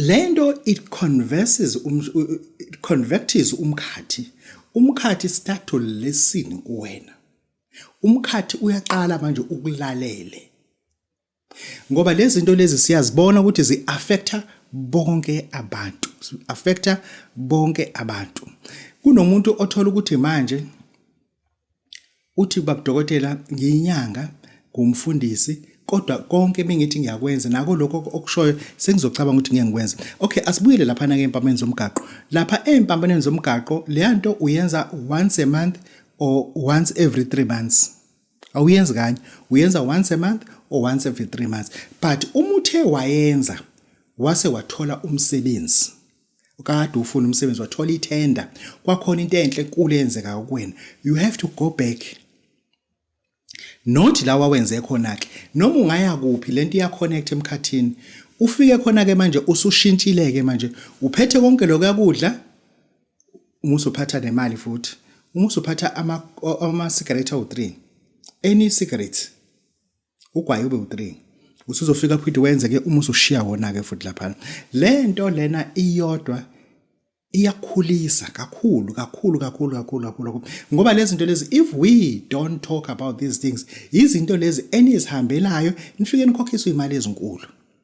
lento it converts umkhathi start to listen kuwena. Umkhathi uyaqala manje ukulalele ngoba lezi zinto lezi siyazibona ukuthi zi-affecta bonke abantu. Kunomuntu othola ukuthi manje uthi Babu Dokotela ngiyinyanga ngumfundisi kodwa konke bengithi ngiyakwenza nako lokho okushoyo sengizocabanga ukuthi ngeke ngikwenze. Okay, asibuyele lapha na ke empameni zomgaqo. Lapha empameni zomgaqo leyanto uyenza once a month or once every 3 months. Awuyenzi kanye, uyenza once a month or once every 3 months. But umuthe wayenza wase wathola umsebenzi. Ukade ufuna umsebenzi wathola itender. Kwakhona into enhle enkulu eyenzeka kuwena. You have to go back. Not la wawenze khona ke. Noma ungaya kuphi lento iya connect emkhathini. Ufike khona ke manje usushintshile ke manje. Uphethe konke lokuyakudla. Umusuphatha nemali futhi. Umusuphatha ama cigarette awu3. Any cigarette. Ugwaye ube u3. Usuzofika futhi wenze ke umusushiya wona ke futhi lapha. Lento lena iyodwa iyakhulisa kakhulu ngoba lezi zinto lezi if we don't talk about these things izinto lezi enizihambelayo nifike nikhokhisa imali ezinkulu.